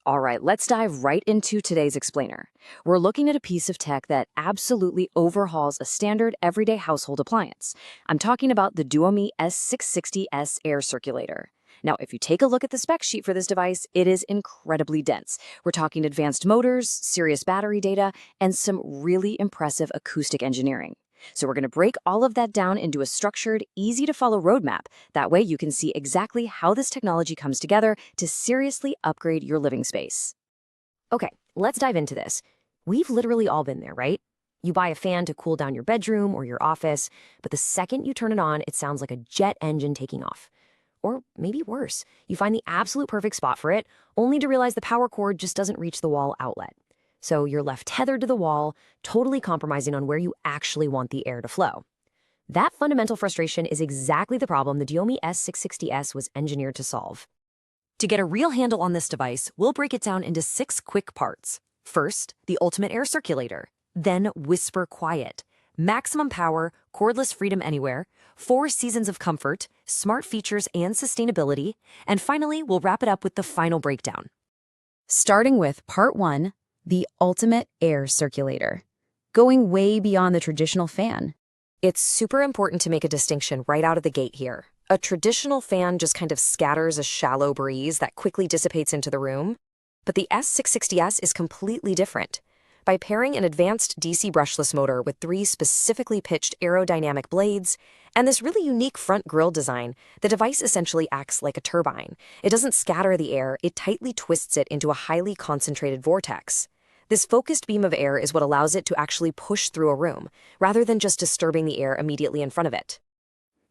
All right, let's dive right into today's explainer. We're looking at a piece of tech that absolutely overhauls a standard everyday household appliance. I'm talking about the DUOMIY S660S air circulator. Now, if you take a look at the spec sheet for this device, it is incredibly dense. We're talking advanced motors, serious battery data, and some really impressive acoustic engineering. So we're going to break all of that down into a structured, easy-to-follow roadmap. That way you can see exactly how this technology comes together to seriously upgrade your living space. Okay, let's dive into this. We've literally all been there, right? You buy a fan to cool down your bedroom or your office, but the second you turn it on, it sounds like a jet engine taking off. Or maybe worse, you find the absolute perfect spot for it, only to realize the power cord just doesn't reach the wall outlet. So you're left tethered to the wall, totally compromising on where you actually want the air to flow. That fundamental frustration is exactly the problem the DUOMIY S660S was engineered to solve. To get a real handle on this device, we'll break it down into 6 quick parts. First, the ultimate air circulator, then whisper quiet, maximum power, cordless freedom anywhere, 4 seasons of comfort, smart features and sustainability, and finally, we'll wrap it up with the final breakdown. Starting with Part 1, the ultimate air circulator, going way beyond the traditional fan. It's super important to make a distinction right out of the gate here. A traditional fan just kind of scatters a shallow breeze that quickly dissipates into the room, but the S660S is completely different. By pairing an advanced DC brushless motor with 3 specifically pitched aerodynamic blades and this really unique front grille design, the device essentially acts like a turbine. It doesn't scatter the air, it tightly twists it into a highly concentrated vortex. This focused beam of air is what allows it to actually push through a room, rather than just disturbing the air immediately in front of it.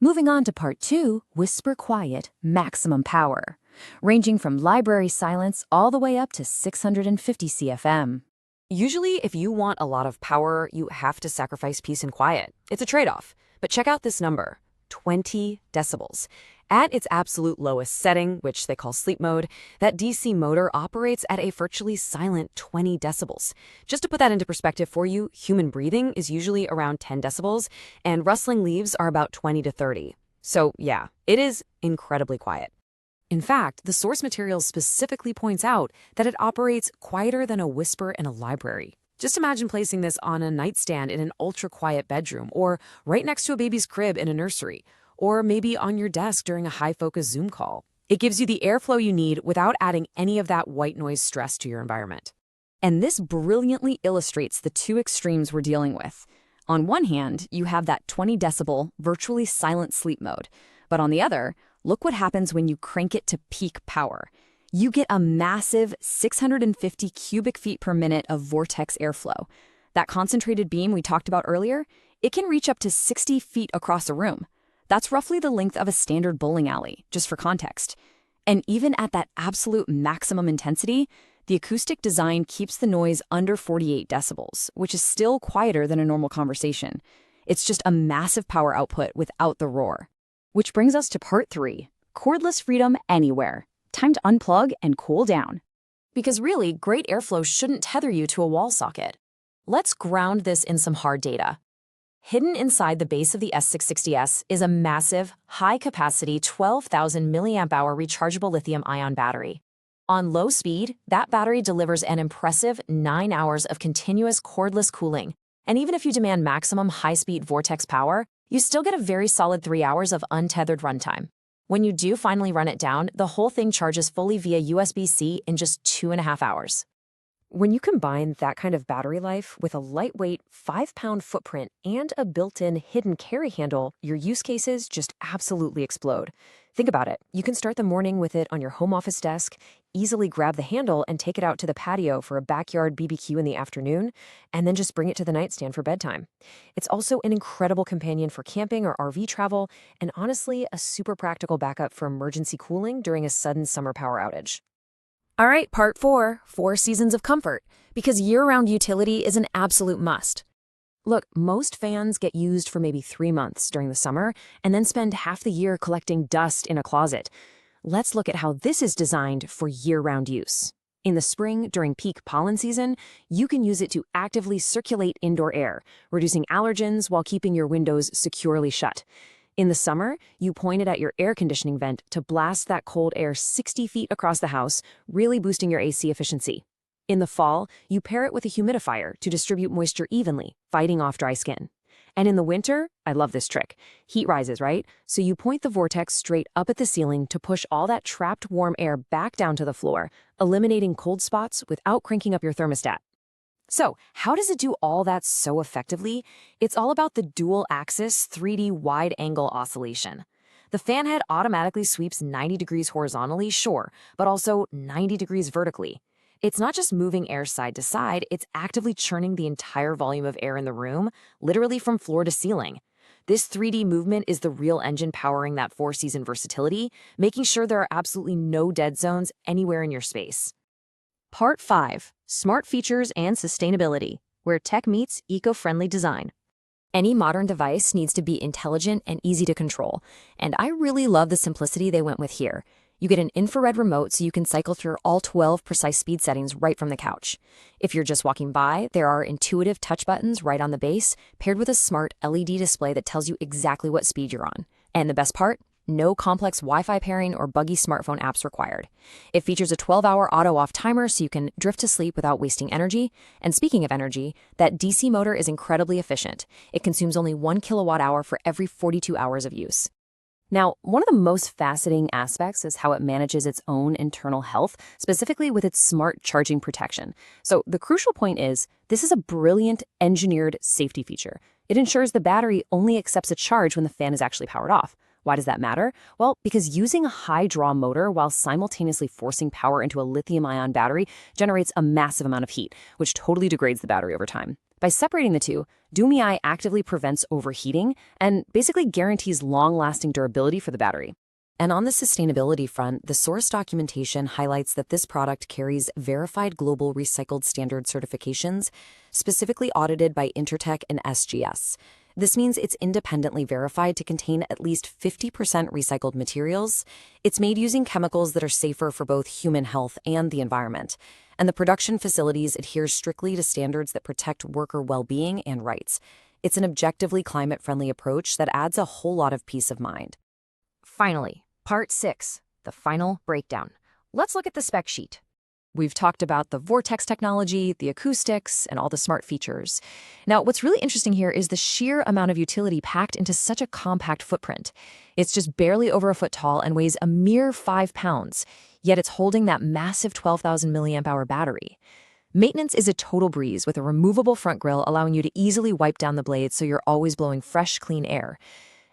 Moving on to Part 2, whisper quiet, maximum power, ranging from library silence all the way up to 650 CFM. Usually, if you want a lot of power, you have to sacrifice peace and quiet. It's a trade-off. But check out this number, 20 decibels. At its absolute lowest setting, which they call sleep mode, that DC motor operates at a virtually silent 20 decibels. Just to put that into perspective for you, human breathing is usually around 10 decibels, and rustling leaves are about 20 to 30. So yeah, it is incredibly quiet. In fact, the source material specifically points out that it operates quieter than a whisper in a library. Just imagine placing this on a nightstand in an ultra-quiet bedroom, or right next to a baby's crib in a nursery, or maybe on your desk during a high-focus Zoom call. It gives you the airflow you need without adding any of that white noise stress to your environment. And this brilliantly illustrates the 2 extremes we're dealing with. On one hand, you have that 20 decibel, virtually silent sleep mode. But on the other, look what happens when you crank it to peak power. You get a massive 650 cubic feet per minute of vortex airflow. That concentrated beam we talked about earlier, it can reach up to 60 feet across a room. That's roughly the length of a standard bowling alley, just for context. And even at that absolute maximum intensity, the acoustic design keeps the noise under 48 decibels, which is still quieter than a normal conversation. It's just a massive power output without the roar. Which brings us to Part 3, cordless freedom anywhere. Time to unplug and cool down. Because really, great airflow shouldn't tether you to a wall socket. Let's ground this in some hard data. Hidden inside the base of the S660S is a massive, high-capacity 12,000 mAh rechargeable lithium-ion battery. On low speed, that battery delivers an impressive 9 hours of continuous cordless cooling. And even if you demand maximum high-speed vortex power, you still get a very solid 3 hours of untethered runtime. When you do finally run it down, the whole thing charges fully via USB-C in just 2.5 hours. When you combine that kind of battery life with a lightweight 5-pound footprint and a built-in hidden carry handle, your use cases just absolutely explode. Think about it. You can start the morning with it on your home office desk, easily grab the handle and take it out to the patio for a backyard BBQ in the afternoon, and then just bring it to the nightstand for bedtime. It's also an incredible companion for camping or RV travel, and honestly, a super practical backup for emergency cooling during a sudden summer power outage. All right, Part 4, 4 seasons of comfort, because year-round utility is an absolute must. Look, most fans get used for maybe 3 months during the summer and then spend half the year collecting dust in a closet. Let's look at how this is designed for year-round use. In the spring, during peak pollen season, you can use it to actively circulate indoor air, reducing allergens while keeping your windows securely shut. In the summer, you point it at your air conditioning vent to blast that cold air 60 feet across the house, really boosting your AC efficiency. In the fall, you pair it with a humidifier to distribute moisture evenly, fighting off dry skin. And in the winter, I love this trick. Heat rises, right? So you point the vortex straight up at the ceiling to push all that trapped warm air back down to the floor, eliminating cold spots without cranking up your thermostat. So, how does it do all that so effectively? It's all about the dual-axis 3D wide-angle oscillation. The fan head automatically sweeps 90 degrees horizontally, sure, but also 90 degrees vertically. It's not just moving air side to side, it's actively churning the entire volume of air in the room, literally from floor to ceiling. This 3D movement is the real engine powering that four-season versatility, making sure there are absolutely no dead zones anywhere in your space. Part 5. Smart Features and Sustainability, where tech meets eco-friendly design. Any modern device needs to be intelligent and easy to control, and I really love the simplicity they went with here. You get an infrared remote so you can cycle through all 12 precise speed settings right from the couch. If you're just walking by, there are intuitive touch buttons right on the base, paired with a smart LED display that tells you exactly what speed you're on. And the best part? No complex Wi-Fi pairing or buggy smartphone apps required. It features a 12-hour auto-off timer so you can drift to sleep without wasting energy. And speaking of energy, that DC motor is incredibly efficient. It consumes only 1 kilowatt-hour for every 42 hours of use. Now, one of the most fascinating aspects is how it manages its own internal health, specifically with its smart charging protection. So the crucial point is, this is a brilliant engineered safety feature. It ensures the battery only accepts a charge when the fan is actually powered off. Why does that matter? Well, because using a high-draw motor while simultaneously forcing power into a lithium-ion battery generates a massive amount of heat, which totally degrades the battery over time. By separating the two, DUOMIY actively prevents overheating and basically guarantees long-lasting durability for the battery. And on the sustainability front, the source documentation highlights that this product carries verified global recycled standard certifications, specifically audited by Intertek and SGS. This means it's independently verified to contain at least 50% recycled materials. It's made using chemicals that are safer for both human health and the environment. And the production facilities adhere strictly to standards that protect worker well-being and rights. It's an objectively climate-friendly approach that adds a whole lot of peace of mind. Finally, Part 6, the final breakdown. Let's look at the spec sheet. We've talked about the vortex technology, the acoustics, and all the smart features. Now, what's really interesting here is the sheer amount of utility packed into such a compact footprint. It's just barely over a foot tall and weighs a mere 5 pounds, yet it's holding that massive 12,000 milliamp hour battery. Maintenance is a total breeze with a removable front grille allowing you to easily wipe down the blades so you're always blowing fresh, clean air.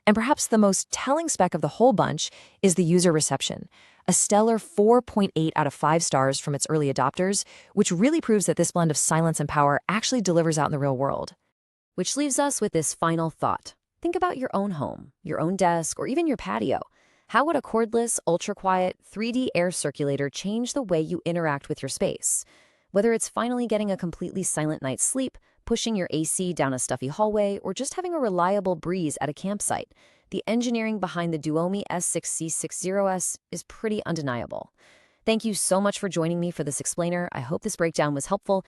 And perhaps the most telling spec of the whole bunch is the user reception. A stellar 4.8 out of 5 stars from its early adopters, which really proves that this blend of silence and power actually delivers out in the real world. Which leaves us with this final thought. Think about your own home, your own desk, or even your patio. How would a cordless, ultra-quiet, 3D air circulator change the way you interact with your space? Whether it's finally getting a completely silent night's sleep, pushing your AC down a stuffy hallway, or just having a reliable breeze at a campsite, the engineering behind the DUOMIY S6C60S is pretty undeniable. Thank you so much for joining me for this explainer. I hope this breakdown was helpful.